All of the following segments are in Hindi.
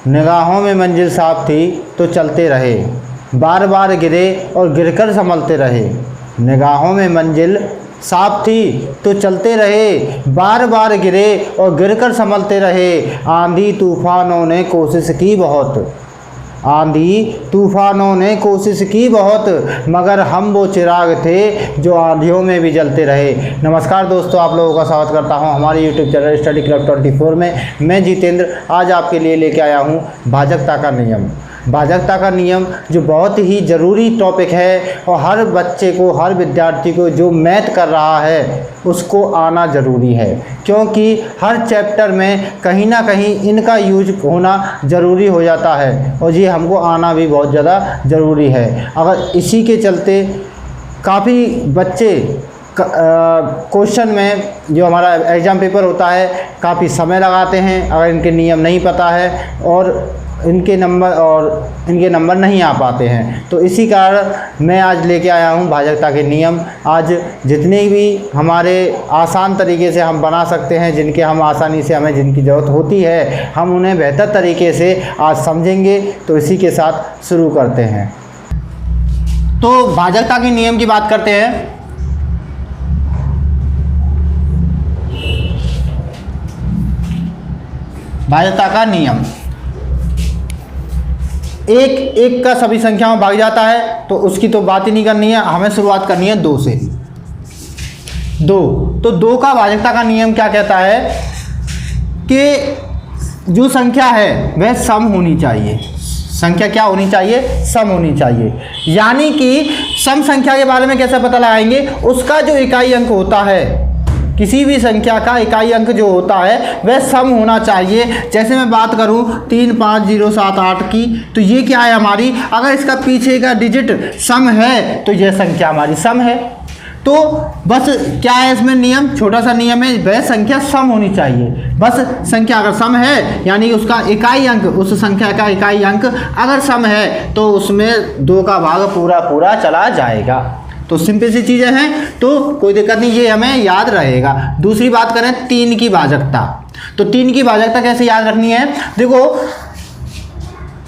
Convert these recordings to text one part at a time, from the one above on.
निगाहों में मंजिल साफ थी तो चलते रहे, बार बार गिरे और गिरकर संभलते रहे। निगाहों में मंजिल साफ थी तो चलते रहे, बार बार गिरे और गिरकर संभलते रहे। आंधी तूफानों ने कोशिश की बहुत, आंधी तूफानों ने कोशिश की बहुत, मगर हम वो चिराग थे जो आंधियों में भी जलते रहे। नमस्कार दोस्तों, आप लोगों का स्वागत करता हूं हमारे यूट्यूब चैनल स्टडी क्लब 24 में। मैं जितेंद्र आज आपके लिए लेके आया हूं भाजकता का नियम। भाजकता का नियम जो बहुत ही ज़रूरी टॉपिक है और हर बच्चे को, हर विद्यार्थी को जो मैथ कर रहा है उसको आना ज़रूरी है, क्योंकि हर चैप्टर में कहीं ना कहीं इनका यूज होना ज़रूरी हो जाता है और ये हमको आना भी बहुत ज़्यादा ज़रूरी है। अगर इसी के चलते काफ़ी बच्चे क्वेश्चन में जो हमारा एग्ज़ाम पेपर होता है काफ़ी समय लगाते हैं अगर इनके नियम नहीं पता है और इनके नंबर नहीं आ पाते हैं। तो इसी कारण मैं आज लेके आया हूँ भाजकता के नियम। आज जितने भी हमारे आसान तरीके से हम बना सकते हैं, जिनके हम आसानी से हमें जिनकी ज़रूरत होती है, हम उन्हें बेहतर तरीके से आज समझेंगे। तो इसी के साथ शुरू करते हैं। तो भाजकता के नियम की बात करते हैं। भाजकता का नियम, एक का सभी संख्याओं भाग जाता है तो उसकी तो बात ही नहीं करनी है, हमें शुरुआत करनी है 2 से। 2 तो 2 का भाजकता का नियम क्या कहता है कि जो संख्या है वह सम होनी चाहिए। संख्या क्या होनी चाहिए? सम होनी चाहिए। यानी कि सम संख्या के बारे में कैसे पता लगाएंगे? उसका जो इकाई अंक होता है, किसी भी संख्या का इकाई अंक जो होता है वह सम होना चाहिए। जैसे मैं बात करूं 3 5 0 7 8 की, तो ये क्या है हमारी? अगर इसका पीछे का डिजिट सम है तो यह संख्या हमारी सम है। तो बस क्या है इसमें नियम? छोटा सा नियम है, वह संख्या सम होनी चाहिए। बस संख्या अगर सम है यानी उसका इकाई अंक, उस संख्या का इकाई अंक अगर सम है तो उसमें 2 का भाग पूरा पूरा चला जाएगा। तो सिंपल सी चीज़ें हैं, तो कोई दिक्कत नहीं, ये हमें याद रहेगा। दूसरी बात करें 3 की भाजकता। तो 3 की भाजकता कैसे याद रखनी है? देखो,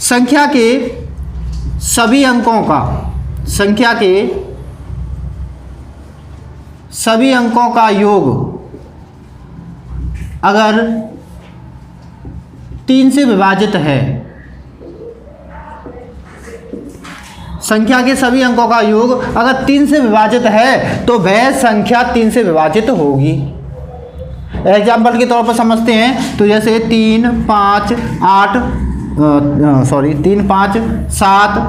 संख्या के सभी अंकों का योग अगर 3 से विभाजित है, संख्या के सभी अंकों का योग अगर 3 से विभाजित है तो वह संख्या 3 से विभाजित होगी। एग्जाम्पल के तौर पर समझते हैं तो जैसे 3 5 7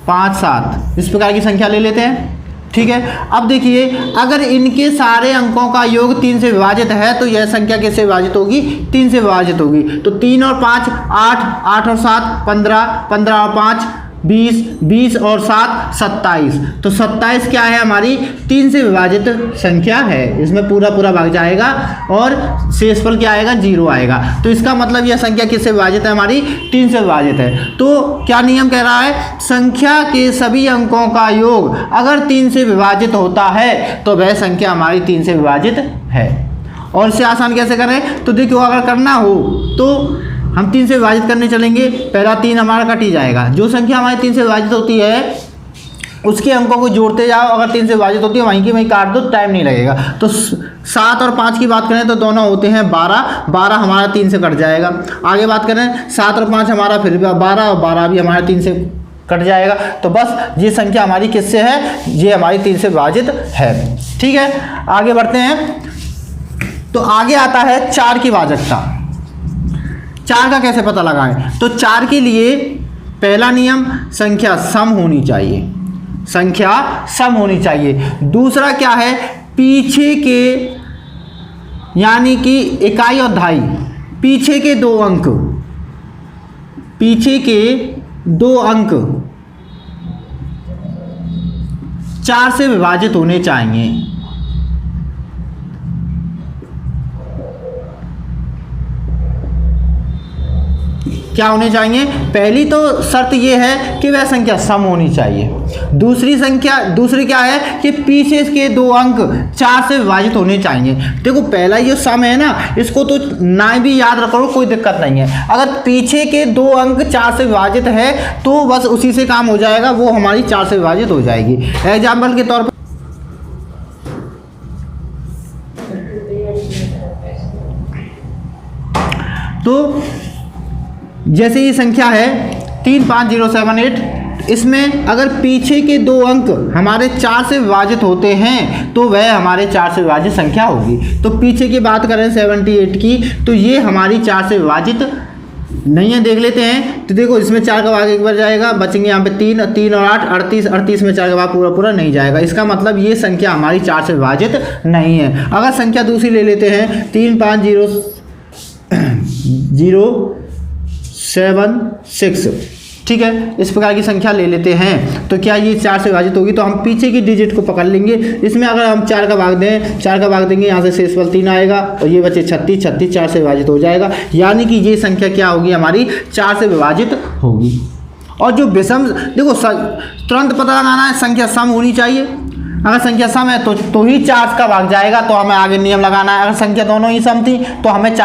5 7 इस प्रकार की संख्या ले लेते हैं। ठीक है, अब देखिए अगर इनके सारे अंकों का योग 3 से विभाजित है तो यह संख्या किससे विभाजित होगी? 3 से विभाजित होगी। तो 3 और 5 8, 8 और 7 15, 15 और 5 20, 20 और 7 27। तो 27 क्या है? हमारी 3 से विभाजित संख्या है। इसमें पूरा पूरा भाग जाएगा और शेषफल क्या आएगा? 0 आएगा। तो इसका मतलब यह संख्या किससे विभाजित है? हमारी 3 से विभाजित है। तो क्या नियम कह रहा है? संख्या के सभी अंकों का योग अगर 3 से विभाजित होता है तो वह संख्या हमारी 3 से विभाजित है। और इससे आसान कैसे करें? तो देखो, अगर करना हो तो हम 3 से विभाजित करने चलेंगे, पहला 3 हमारा कट ही जाएगा। जो संख्या हमारी 3 से विभाजित होती है उसके अंकों को जोड़ते जाओ, अगर 3 से विभाजित होती है वहीं की वहीं काट दो, टाइम नहीं लगेगा। तो 7 और 5 की बात करें तो दोनों होते हैं 12 हमारा 3 से कट जाएगा। आगे बात करें 7 और 5 हमारा फिर 12 और 12 भी हमारा 3 से कट जाएगा। तो बस ये संख्या हमारी किससे है? ये हमारी 3 से विभाजित है। ठीक है, आगे बढ़ते हैं। तो आगे आता है 4 की भाजकता। 4 का कैसे पता लगाएं? तो 4 के लिए पहला नियम, संख्या सम होनी चाहिए। संख्या सम होनी चाहिए। दूसरा क्या है? पीछे के यानी कि इकाई और दहाई, पीछे के 2 अंक, पीछे के 2 अंक 4 से विभाजित होने चाहिए। क्या होने चाहिए? पहली तो शर्त ये है कि वह संख्या सम होनी चाहिए। दूसरी क्या है कि पीछे के दो अंक 4 से विभाजित होने चाहिए। देखो पहला ये सम है ना, इसको तो ना भी याद रखो, कोई दिक्कत नहीं है। अगर पीछे के दो अंक 4 से विभाजित है तो बस उसी से काम हो जाएगा, वो हमारी 4 से विभाजित हो जाएगी। एग्जाम्पल के तौर पर तो जैसे ये संख्या है 35078, इसमें अगर पीछे के दो अंक हमारे 4 से विभाजित होते हैं तो वह हमारे 4 से विभाजित संख्या होगी। तो पीछे की बात करें 78 की, तो ये हमारी 4 से विभाजित नहीं है। देख लेते हैं। तो देखो इसमें 4 का भाग एक बार जाएगा, बचेंगे यहाँ पे 3 और 8 38 में 4 का भाग पूरा नहीं जाएगा। इसका मतलब ये संख्या हमारी 4 से विभाजित नहीं है। अगर संख्या दूसरी ले लेते हैं 35076, ठीक है, इस प्रकार की संख्या ले लेते हैं। तो क्या ये 4 से विभाजित होगी? तो हम पीछे की डिजिट को पकड़ लेंगे। इसमें अगर हम 4 का भाग देंगे, यहाँ से शेषफल 3 आएगा और ये बचे 36 4 से विभाजित हो जाएगा। यानी कि ये संख्या क्या होगी? हमारी 4 से विभाजित होगी। और जो विषम, देखो तुरंत पता लगाना है, संख्या सम होनी चाहिए। अगर संख्या सम है तो ही 4 का भाग जाएगा, तो हमें आगे नियम लगाना है। अगर संख्या दोनों ही सम थी तो हमें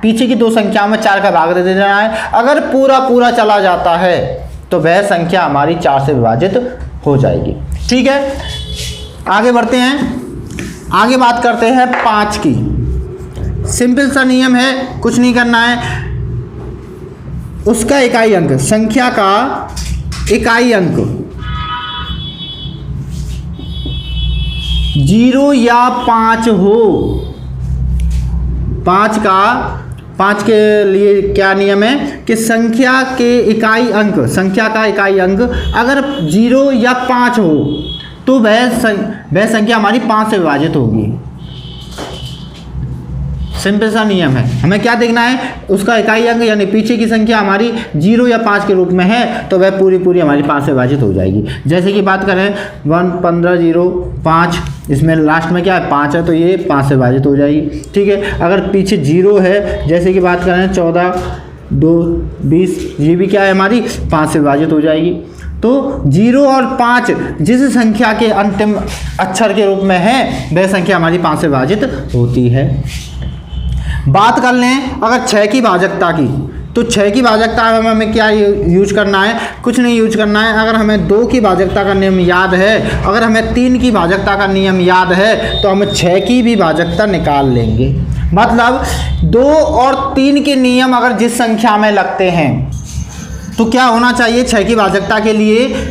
पीछे की दो संख्याओं में 4 का भाग दे देना है। अगर पूरा चला जाता है तो वह संख्या हमारी 4 से विभाजित हो जाएगी। ठीक है, आगे बढ़ते हैं। आगे बात करते हैं 5 की। सिंपल सा नियम है, कुछ नहीं करना है। उसका इकाई अंक, संख्या का इकाई अंक 0 या 5 हो। 5 के लिए क्या नियम है कि संख्या का इकाई अंक अगर 0 या 5 हो तो वह संख्या हमारी 5 से विभाजित होगी। सिंपल सा नियम है। हमें क्या देखना है? उसका इकाई अंक यानी पीछे की संख्या हमारी 0 या 5 के रूप में है तो वह पूरी हमारी 5 से विभाजित हो जाएगी। जैसे कि बात करें 1 15 0 5, इसमें लास्ट में क्या है? 5 है, तो ये 5 से विभाजित हो जाएगी। ठीक है, अगर पीछे 0 है, जैसे कि बात करें 14 2 20, ये भी क्या है? हमारी 5 से विभाजित हो जाएगी। तो 0 और 5 जिस संख्या के अंतिम अक्षर के रूप में है वह संख्या हमारी 5 से विभाजित होती है। बात कर लें अगर 6 की भाजकता की, तो 6 की भाजकता में हमें क्या यूज करना है? कुछ नहीं यूज करना है। अगर हमें 2 की भाजकता का नियम याद है, अगर हमें 3 की भाजकता का नियम याद है, तो हम 6 की भी भाजकता निकाल लेंगे। मतलब 2 और 3 के नियम अगर जिस संख्या में लगते हैं तो क्या होना चाहिए? 6 की भाजकता के लिए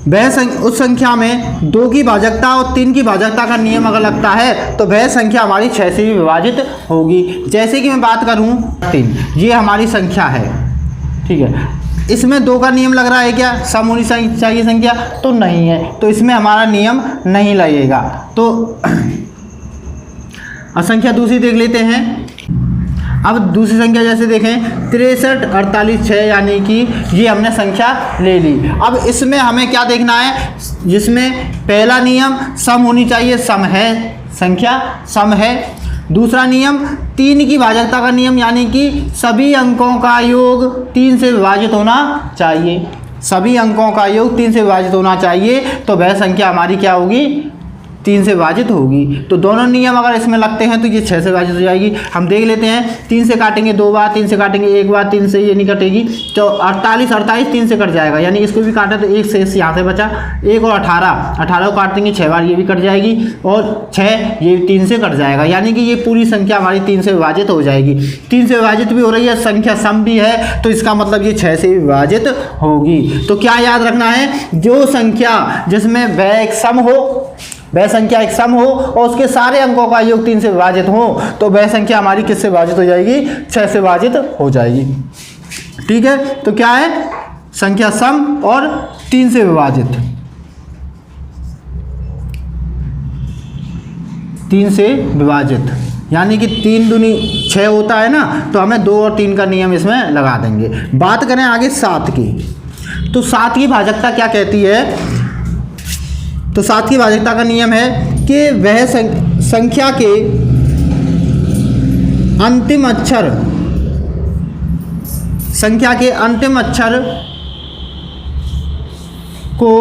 उस संख्या में 2 की भाजकता और 3 की भाजकता का नियम अगर लगता है तो वह संख्या हमारी 6 से भी विभाजित होगी। जैसे कि मैं बात करूं 3, ये हमारी संख्या है, ठीक है, इसमें 2 का नियम लग रहा है क्या? सम होनी चाहिए संख्या, तो नहीं है, तो इसमें हमारा नियम नहीं लगेगा। तो संख्या दूसरी देख लेते हैं। अब दूसरी संख्या जैसे देखें 63 48 6, यानी कि ये हमने संख्या ले ली। अब इसमें हमें क्या देखना है? जिसमें पहला नियम सम होनी चाहिए, सम है, संख्या सम है। दूसरा नियम 3 की भाजकता का नियम, यानी कि सभी अंकों का योग 3 से विभाजित होना चाहिए। सभी अंकों का योग 3 से विभाजित होना चाहिए, तो वह संख्या हमारी क्या होगी? 3 से विभाजित होगी। तो दोनों नियम अगर इसमें लगते हैं तो ये 6 से विभाजित हो जाएगी। हम देख लेते हैं, 3 से काटेंगे 2 बार, 3 से काटेंगे 1 बार, 3 से ये नहीं कटेगी, तो 48 3 से कट जाएगा, यानी इसको भी काटा तो 1 शेष यहाँ से बचा, 1 और 18 को काट देंगे 6 बार, ये भी कट जाएगी, और 6 ये 3 से कट जाएगा, यानी कि ये पूरी संख्या हमारी 3 से विभाजित हो जाएगी। 3 से विभाजित भी हो रही है, संख्या सम भी है, तो इसका मतलब ये 6 से विभाजित होगी। तो क्या याद रखना है? जो संख्या जिसमें वह एक सम हो, वह संख्या एक सम हो और उसके सारे अंकों का योग 3 से विभाजित हो, तो वह संख्या हमारी किससे विभाजित हो जाएगी? 6 से विभाजित हो जाएगी। ठीक है, तो क्या है? संख्या सम और 3 से विभाजित, 3 से विभाजित, यानी कि 3 दूनी 6 होता है ना, तो हमें 2 और 3 का नियम इसमें लगा देंगे। बात करें आगे 7 की, तो 7 की भाजकता क्या कहती है? तो 7 की भाजकता का नियम है कि वह संख्या के अंतिम अक्षर संख्या के अंतिम अक्षर को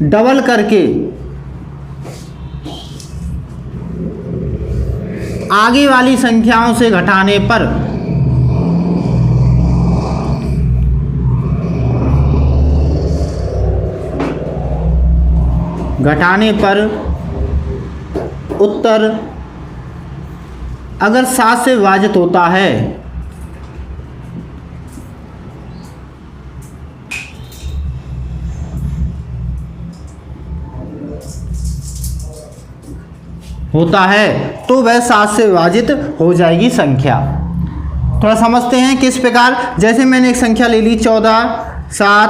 डबल करके आगे वाली संख्याओं से घटाने पर उत्तर अगर 7 से विभाजित होता है तो वह 7 से विभाजित हो जाएगी संख्या। थोड़ा समझते हैं किस प्रकार। जैसे मैंने एक संख्या ले ली 14, 7,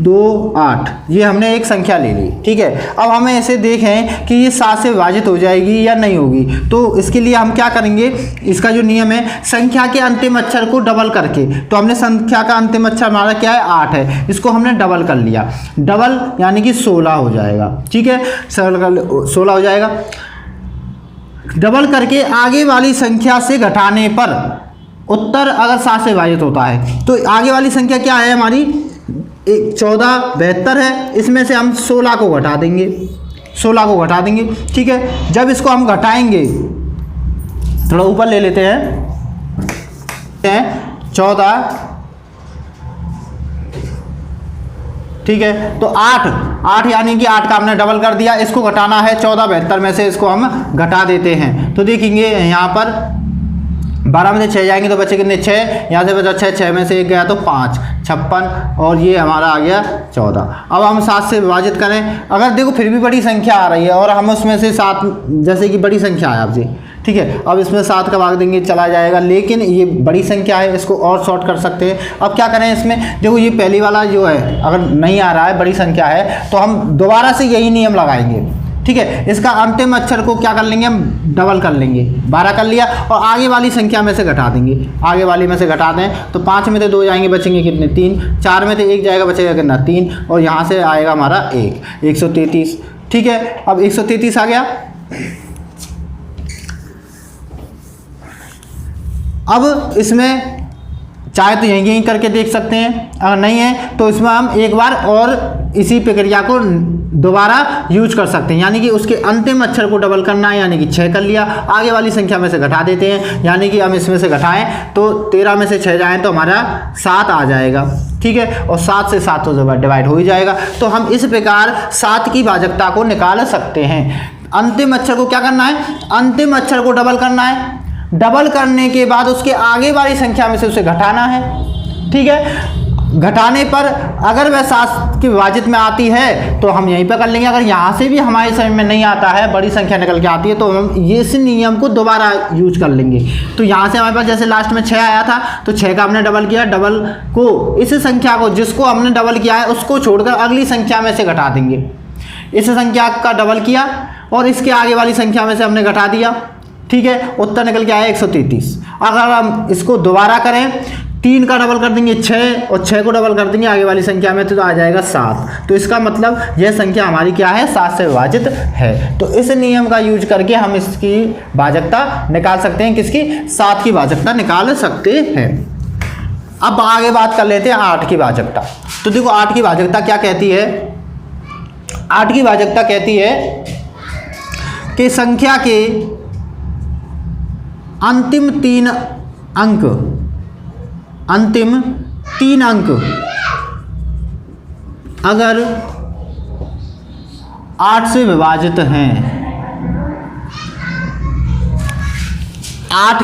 2, 8, ये हमने एक संख्या ले ली, ठीक है। अब हमें ऐसे देखें कि ये 7 से विभाजित हो जाएगी या नहीं होगी, तो इसके लिए हम क्या करेंगे, इसका जो नियम है संख्या के अंतिम अक्षर को डबल करके, तो हमने संख्या का अंतिम अक्षर हमारा क्या है 8 है, इसको हमने डबल कर लिया, डबल यानी कि 16 हो जाएगा, ठीक है, 16 हो जाएगा। डबल करके आगे वाली संख्या से घटाने पर उत्तर अगर 7 से विभाजित होता है, तो आगे वाली संख्या क्या है हमारी 14 72 है, इसमें से हम 16 को घटा देंगे, 16 को घटा देंगे, ठीक है। जब इसको हम घटाएंगे, थोड़ा ऊपर ले लेते हैं 14, ठीक है, तो 8 यानी कि 8 का हमने डबल कर दिया, इसको घटाना है 14 72 में से, इसको हम घटा देते हैं, तो देखेंगे यहाँ पर 12 में से 6 जाएंगे तो बचे कितने 6, यहाँ से बचा 6 में से 1 गया तो 5, 56, और ये हमारा आ गया 14। अब हम 7 से विभाजित करें, अगर देखो फिर भी बड़ी संख्या आ रही है और हम उसमें से 7, जैसे कि बड़ी संख्या है आपसे, ठीक है, अब इसमें 7 का भाग देंगे चला जाएगा, लेकिन ये बड़ी संख्या है, इसको और शॉर्ट कर सकते हैं। अब क्या करें इसमें, देखो ये पहली वाला जो है अगर नहीं आ रहा है, बड़ी संख्या है, तो हम दोबारा से यही नियम लगाएंगे, ठीक है। इसका अंतिम अक्षर को क्या कर लेंगे, हम डबल कर लेंगे, 12 कर लिया, और आगे वाली संख्या में से घटा देंगे, आगे वाली में से घटा दें तो 5 में से 2 जाएंगे, बचेंगे कितने 3, 4 में से 1 जाएगा, बचेगा कितना 3, और यहाँ से आएगा हमारा 133, ठीक है। अब 133 आ गया। अब इसमें चाहे तो यहीं करके देख सकते हैं, अगर नहीं है तो इसमें हम एक बार और इसी प्रक्रिया को दोबारा यूज कर सकते हैं, यानी कि उसके अंतिम अक्षर को डबल करना है, यानी कि 6 कर लिया, आगे वाली संख्या में से घटा देते हैं, यानी कि हम इसमें से घटाएं तो 13 में से 6 जाएं तो हमारा 7 आ जाएगा, ठीक है, और 7 से 7 तो डिवाइड हो ही जाएगा। तो हम इस प्रकार 7 की भाजकता को निकाल सकते हैं। अंतिम अक्षर को क्या करना है, अंतिम अक्षर को डबल करना है, डबल करने के बाद उसके आगे वाली संख्या में से उसे घटाना है, ठीक है। घटाने पर अगर वह 7 की विभाजित में आती है तो हम यहीं पर कर लेंगे, अगर यहाँ से भी हमारे समझ में नहीं आता है, बड़ी संख्या निकल के आती है, तो हम ये इस नियम को दोबारा यूज कर लेंगे। तो यहाँ से हमारे पास जैसे लास्ट में 6 आया था, तो 6 का हमने डबल किया, डबल को इस संख्या को जिसको हमने डबल किया है उसको छोड़कर अगली संख्या में से घटा देंगे, इस संख्या का डबल किया और इसके आगे वाली संख्या में से हमने घटा दिया, ठीक है, उत्तर निकल के आया 133। अगर हम इसको दोबारा करें, 3 का डबल कर देंगे 6 और 6 को डबल कर देंगे आगे वाली संख्या में, तो आ जाएगा 7। तो इसका मतलब यह संख्या हमारी क्या है, 7 से विभाजित है। तो इस नियम का यूज करके हम इसकी भाजकता निकाल सकते हैं, किसकी, 7 की भाजकता निकाल सकते हैं। अब आगे बात कर लेते हैं 8 की भाजकता। तो देखो 8 की भाजकता क्या कहती है, 8 की भाजकता कहती है कि संख्या के अंतिम 3 अंक अगर 8 से विभाजित हैं, 8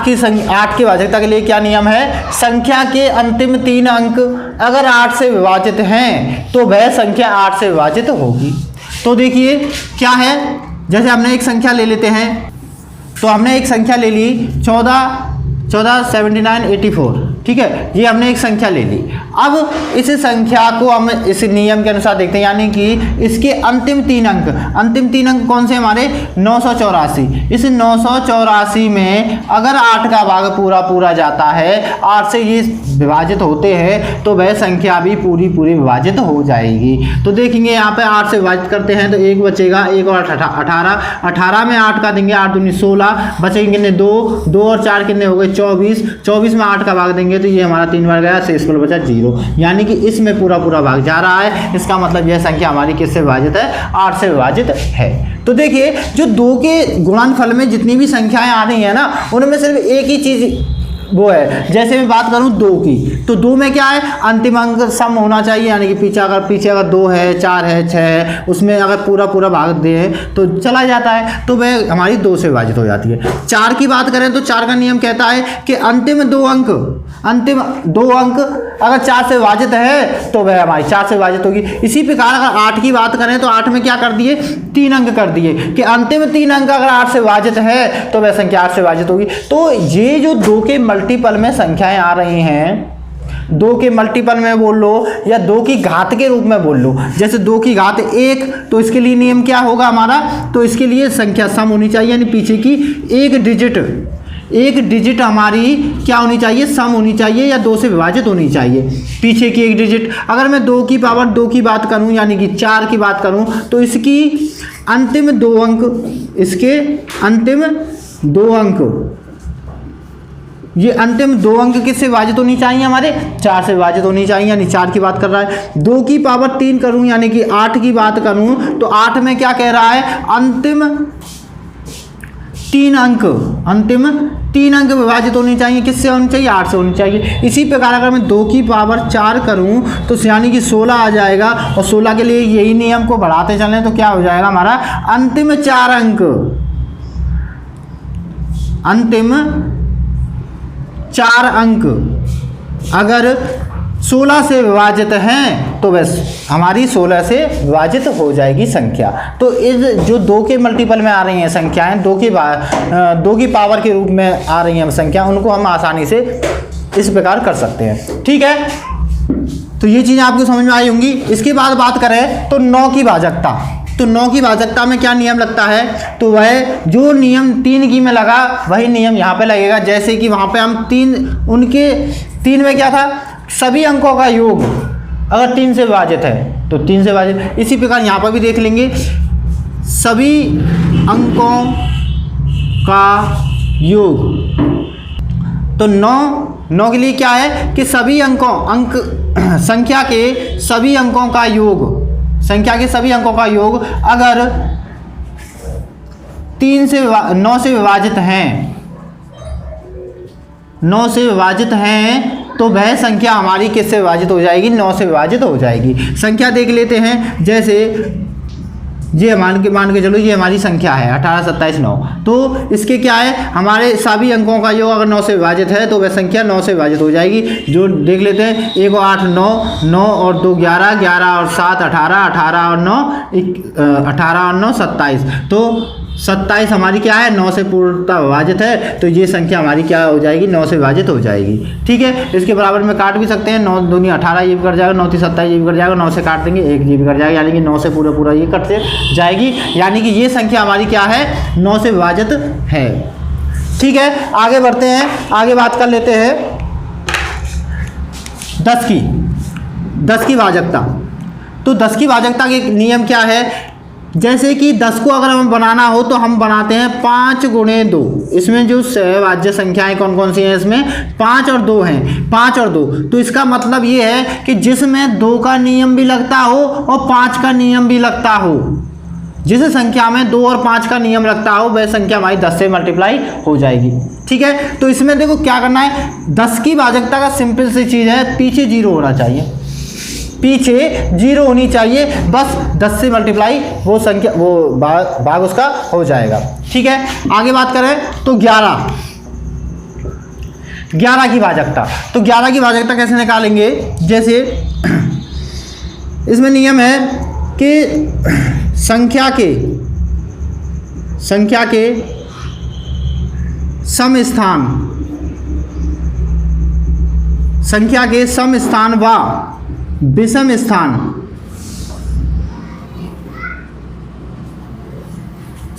की भाजकता के लिए क्या नियम है, संख्या के अंतिम 3 अंक अगर 8 से विभाजित हैं तो वह संख्या 8 से विभाजित होगी। तो देखिए क्या है, जैसे हमने एक संख्या ले लेते हैं, तो हमने एक संख्या ले ली 14 79 84, ठीक है, ये हमने एक संख्या ले ली। अब इस संख्या को हम इस नियम के अनुसार देखते हैं, यानी कि इसके अंतिम तीन अंक कौन से हमारे 984। इस 984 में अगर 8 का भाग पूरा जाता है, 8 से ये विभाजित होते हैं, तो वह संख्या भी पूरी विभाजित हो जाएगी। तो देखेंगे यहाँ पे 8 से विभाजित करते हैं तो 1 बचेगा, 1 और 18 में 8 का देंगे, 8 दूनी 16, बचेंगे कितने 2 और 4 कितने हो गए 24 में 8 का भाग देंगे तो ये हमारा 3 बार गया, शेष बचा 0, यानी कि इसमें पूरा भाग जा रहा है। इसका मतलब यह संख्या हमारी किससे विभाजित है? 8 से विभाजित है। तो देखिए जो 2 के गुणनफल में जितनी भी संख्याएं आ रही है ना, उनमें सिर्फ एक ही चीज वो है। जैसे मैं बात करूं 2 की, तो 2 में क्या है? अंतिम अंक सम होना चाहिए, यानी कि पीछे अगर 2 है, 4 है, 6 है, उसमें अगर पूरा भाग दे तो चला जाता है, तो वह हमारी 2 से विभाजित हो जाती है। 4 की बात करें तो 4 का नियम कहता है कि अंतिम दो अंक अगर 4 से विभाजित है तो वह हमारी 4 से विभाजित होगी। इसी प्रकार अगर 8 की बात करें तो 8 में क्या कर दिए? 3 अंक कर दिए कि अंतिम 3 अंक अगर 8 से विभाजित है तो वह संख्या 8 से विभाजित होगी। तो ये जो 2 के मल्टीपल में संख्याएं आ रही हैं, 2 के मल्टीपल में बोल लो या 2 की घात के रूप में बोल लो, जैसे 2 की घात 1, तो इसके लिए नियम क्या होगा हमारा? तो इसके लिए संख्या सम होनी चाहिए, यानी पीछे की एक डिजिट हमारी क्या होनी चाहिए? सम होनी चाहिए या 2 से विभाजित होनी चाहिए। पीछे की एक डिजिट, अगर मैं 2 की पावर 2 की बात करूं, यानी कि 4 की बात करूं, तो इसकी अंतिम 2 अंक, इसके अंतिम 2 अंक, ये अंतिम 2 अंक किससे विभाजित होनी चाहिए? हमारे 4 से विभाजित होनी चाहिए, यानी 4 की बात कर रहा है। 2 की पावर 3 करूं, यानी कि 8 की बात करूं, तो 8 में क्या कह रहा है? अंतिम 3 अंक विभाजित होनी चाहिए, किससे होनी चाहिए? 8 से होनी चाहिए। इसी प्रकार अगर मैं 2 की पावर 4 करूं तो यानी कि 16 आ जाएगा, और 16 के लिए यही नियम को बढ़ाते चलें तो क्या हो जाएगा हमारा? अंतिम 4 अंक अगर 16 से विभाजित हैं तो बस हमारी 16 से विभाजित हो जाएगी संख्या। तो इस जो 2 के मल्टीपल में आ रही हैं संख्याएं, 2 की पावर के रूप में आ रही हैं संख्या, उनको हम आसानी से इस प्रकार कर सकते हैं। ठीक है, तो ये चीज़ें आपको समझ में आई होंगी। इसके बाद बात करें तो 9 की भाजकता। तो 9 की भाजकता में क्या नियम लगता है? तो वह जो नियम 3 की में लगा वही नियम यहाँ पे लगेगा। जैसे कि वहाँ पे हम 3 में क्या था? सभी अंकों का योग अगर 3 से विभाजित है तो 3 से विभाजित। इसी प्रकार यहाँ पर भी देख लेंगे, सभी अंकों का योग। तो 9 के लिए क्या है कि सभी संख्या के सभी अंकों का योग अगर 9 से विभाजित हैं तो वह संख्या हमारी किससे विभाजित हो जाएगी? 9 से विभाजित हो जाएगी। संख्या देख लेते हैं, जैसे ये मान के चलो ये हमारी संख्या है 18, 27, 9। तो इसके क्या है? हमारे सभी अंकों का योग अगर 9 से विभाजित है तो वह संख्या 9 से विभाजित हो जाएगी। जो देख लेते हैं, 1 और 8 9 और 2 11, 11 और 7 18, 18 और 9 27। तो 27 हमारी क्या है? 9 से पूर्णतः विभाजित है, तो ये संख्या हमारी क्या हो जाएगी? 9 से विभाजित हो जाएगी। ठीक है, इसके बराबर में काट भी सकते हैं, 9 दूनी 18 ये भी कट जाएगा, 9 3 27 ये भी कट जाएगा, 9 से काट देंगे 1 ये भी कट जाएगा, यानी कि 9 से पूरा ये कटते जाएगी, यानी कि ये संख्या हमारी क्या है? 9 से विभाजित है। ठीक है, आगे बढ़ते हैं, आगे बात कर लेते हैं 10 की भाजकता। तो 10 की भाजकता के नियम क्या है? जैसे कि 10 को अगर हमें बनाना हो तो हम बनाते हैं 5 गुणे 2। इसमें जो वाज्य संख्याएं कौन कौन सी हैं? इसमें 5 और 2 हैं, 5 और 2। तो इसका मतलब ये है कि जिसमें 2 का नियम भी लगता हो और 5 का नियम भी लगता हो, जिस संख्या में 2 और 5 का नियम लगता हो वह संख्या हमारी 10 से मल्टीप्लाई हो जाएगी। ठीक है, तो इसमें देखो क्या करना है, 10 की भाजकता का सिंपल सी चीज़ है, पीछे 0 होना चाहिए, पीछे 0 होनी चाहिए, बस 10 से मल्टीप्लाई वो संख्या वो भाग उसका हो जाएगा। ठीक है, आगे बात करें तो 11 की भाजकता। तो 11 की भाजकता कैसे निकालेंगे? जैसे इसमें नियम है कि संख्या के संख्या के सम स्थान व विषम स्थान,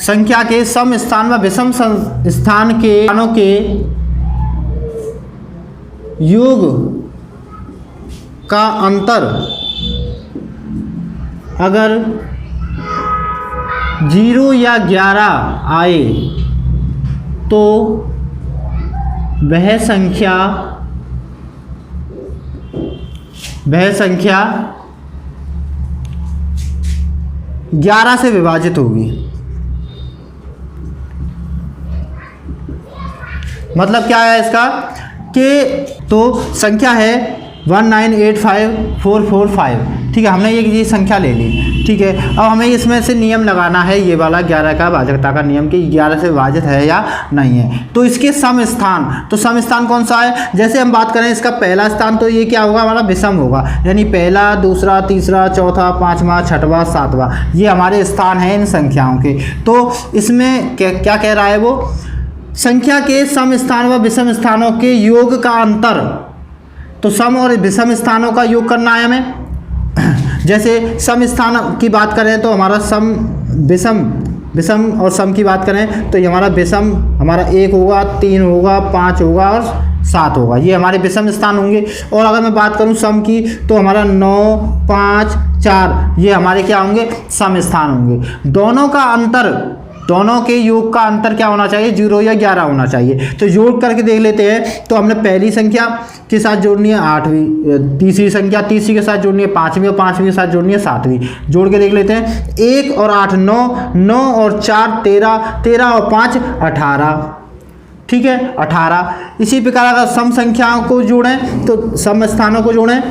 संख्या के सम स्थान व विषम स्थान के स्थानों के योग का अंतर अगर 0 या 11 आए तो वह संख्या 11 से विभाजित होगी। मतलब क्या है इसका कि तो संख्या है 1985445, ठीक है, हमने ये संख्या ले ली, ठीक है। अब हमें इसमें से नियम लगाना है, ये वाला 11 का भाजकता का नियम कि 11 से विभाजित है या नहीं है। तो इसके सम स्थान, तो सम स्थान कौन सा है, जैसे हम बात करें इसका पहला स्थान, तो ये क्या होगा, हमारा विषम होगा, यानी पहला, दूसरा, तीसरा, चौथा, पाँचवा, छठवां, सातवां, ये हमारे स्थान हैं इन संख्याओं के। तो इसमें क्या कह रहा है वो, संख्या के सम स्थान व विषम स्थानों के योग का अंतर, तो सम और विषम स्थानों का योग करना है हमें। जैसे सम स्थान की बात करें तो हमारा सम विषम और सम की बात करें तो ये हमारा विषम हमारा 1 होगा, 3 होगा, 5 होगा और 7 होगा, ये हमारे विषम स्थान होंगे। और अगर मैं बात करूं सम की तो हमारा 9, 5, 4 ये हमारे क्या होंगे, सम स्थान होंगे। दोनों का अंतर, दोनों के योग का अंतर क्या होना चाहिए, 0 या 11 होना चाहिए। तो जोड़ करके देख लेते हैं। तो हमने पहली संख्या के साथ जोड़नी है 8वीं, तीसरी संख्या, तीसरी के साथ जोड़नी है 5वीं और 5वीं के साथ जोड़नी है 7वीं। जोड़ के देख लेते हैं। 1 और 8 9, 9 और 4 13, 13 और 5 18, ठीक है 18। इसी प्रकार अगर सम संख्याओं को जोड़ें तो सम स्थानों को जोड़ें,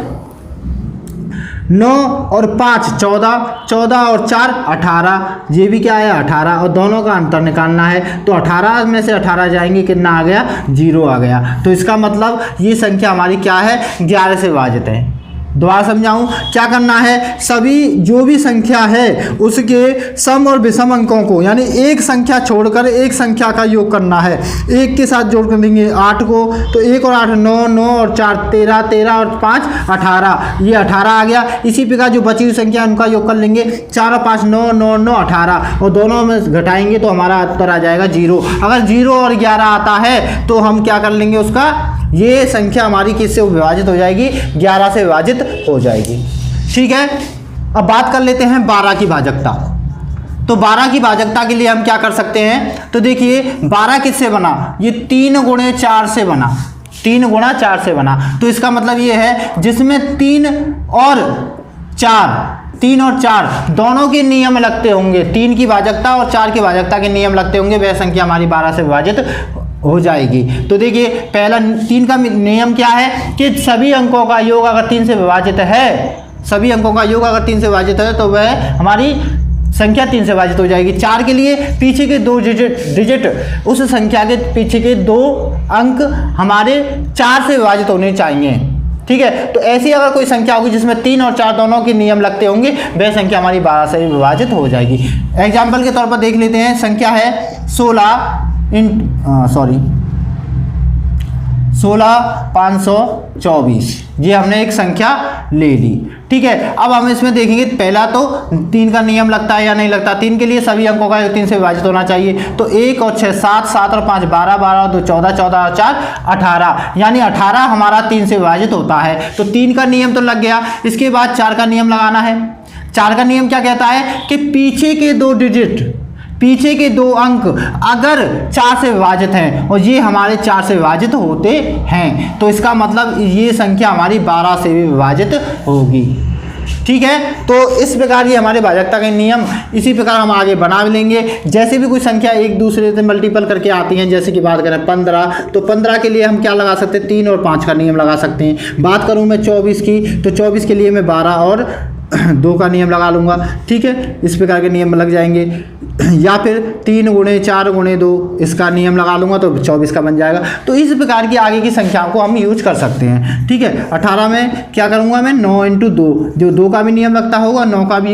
9 और 5 14, 14 और 4 18, ये भी क्या है 18, और दोनों का अंतर निकालना है। तो 18 में से 18 जाएंगे, कितना आ गया, 0 आ गया। तो इसका मतलब ये संख्या हमारी क्या है, 11 से विभाजित है। दोबारा समझाऊं, क्या करना है, सभी जो भी संख्या है उसके सम और विषम अंकों को, यानी एक संख्या छोड़कर एक संख्या का योग करना है। एक के साथ जोड़ कर देंगे 8 को, तो 1 और 8 9, 9 और 4 13, 13 और 5 18, ये 18 आ गया। इसी प्रकार जो बची हुई संख्या उनका योग कर लेंगे, 4 और 5 9, 9 9 18, और दोनों में घटाएंगे तो हमारा उत्तर आ जाएगा 0। अगर 0 और 11 आता है तो हम क्या कर लेंगे, उसका ये संख्या हमारी किससे विभाजित हो जाएगी, 11 से विभाजित हो जाएगी, ठीक है। अब बात कर लेते हैं 12 की भाजकता। तो 12 की भाजकता के लिए हम क्या कर सकते हैं, तो देखिए 12 किससे बना, ये 3 गुणे 4 से बना, 3 गुणा 4 से बना। तो इसका मतलब ये है जिसमें 3 और 4 दोनों के नियम लगते होंगे, 3 की भाजकता और 4 की भाजकता के नियम लगते होंगे, वह संख्या हमारी 12 से विभाजित हो जाएगी। तो देखिए पहला 3 का नियम क्या है कि सभी अंकों का योग अगर 3 से विभाजित है, सभी अंकों का योग अगर 3 से विभाजित है तो वह हमारी संख्या 3 से विभाजित हो जाएगी। 4 के लिए पीछे के 2 डिजिट उस संख्या के पीछे के 2 अंक हमारे 4 से विभाजित होने चाहिए, ठीक है। तो ऐसी अगर कोई संख्या होगी जिसमें 3 और 4 दोनों के नियम लगते होंगे, वह संख्या हमारी 12 से विभाजित हो जाएगी। एग्जाम्पल के तौर पर देख लेते हैं। संख्या है 16524, ये हमने एक संख्या ले ली, ठीक है। अब हम इसमें देखेंगे पहला तो 3 का नियम लगता है या नहीं लगता। 3 के लिए सभी अंकों का 3 से विभाजित होना चाहिए। तो 1 और 6 7, 7 और 5 12, 12 और 2 14, 14 और 4 18, यानी 18 हमारा 3 से विभाजित होता है। तो 3 का नियम तो लग गया। इसके बाद 4 का नियम लगाना है। 4 का नियम क्या कहता है कि पीछे के 2 डिजिट, पीछे के 2 अंक अगर 4 से विभाजित हैं और ये हमारे 4 से विभाजित होते हैं, तो इसका मतलब ये संख्या हमारी 12 से भी विभाजित होगी, ठीक है। तो इस प्रकार ये हमारे भाजकता के नियम, इसी प्रकार हम आगे बना लेंगे। जैसे भी कोई संख्या एक दूसरे से मल्टीपल करके आती हैं, जैसे कि बात करें 15, तो 15 के लिए हम क्या लगा सकते हैं, 3 और 5 का नियम लगा सकते हैं। बात करूं मैं 24 की, तो 24 के लिए मैं 12 और 2 का नियम लगा लूँगा, ठीक है। इस प्रकार के नियम लग जाएंगे। या फिर 3 गुणे 4 गुणे 2 इसका नियम लगा लूँगा तो 24 का बन जाएगा। तो इस प्रकार की आगे की संख्याओं को हम यूज कर सकते हैं, ठीक है। 18 में क्या करूँगा मैं, 9 × 2, जो 2 का भी नियम लगता होगा, 9 का भी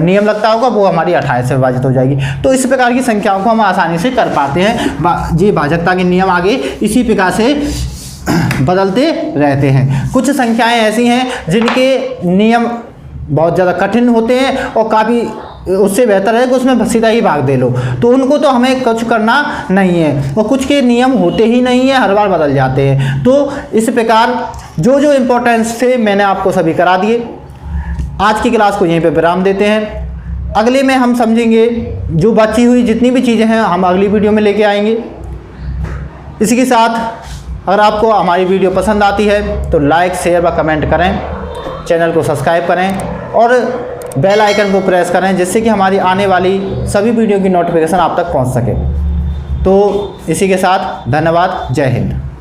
नियम लगता होगा, वो हमारी 28 से विभाजित हो जाएगी। तो इस प्रकार की संख्याओं को हम आसानी से कर पाते हैं। ये भाजकता के नियम आगे इसी प्रकार से बदलते रहते हैं। कुछ संख्याएं ऐसी हैं जिनके नियम बहुत ज़्यादा कठिन होते हैं और काफ़ी उससे बेहतर है कि उसमें सीधा ही भाग दे लो, तो उनको तो हमें कुछ करना नहीं है, और कुछ के नियम होते ही नहीं है, हर बार बदल जाते हैं। तो इस प्रकार जो जो इम्पोर्टेंस थे मैंने आपको सभी करा दिए। आज की क्लास को यहीं पे विराम देते हैं। अगले में हम समझेंगे जो बची हुई जितनी भी चीज़ें हैं हम अगली वीडियो में लेके आएंगे। इसी के साथ अगर आपको हमारी वीडियो पसंद आती है तो लाइक शेयर व कमेंट करें, चैनल को सब्सक्राइब करें और बेल आइकन को प्रेस करें, जिससे कि हमारी आने वाली सभी वीडियो की नोटिफिकेशन आप तक पहुंच सके। तो इसी के साथ धन्यवाद, जय हिंद।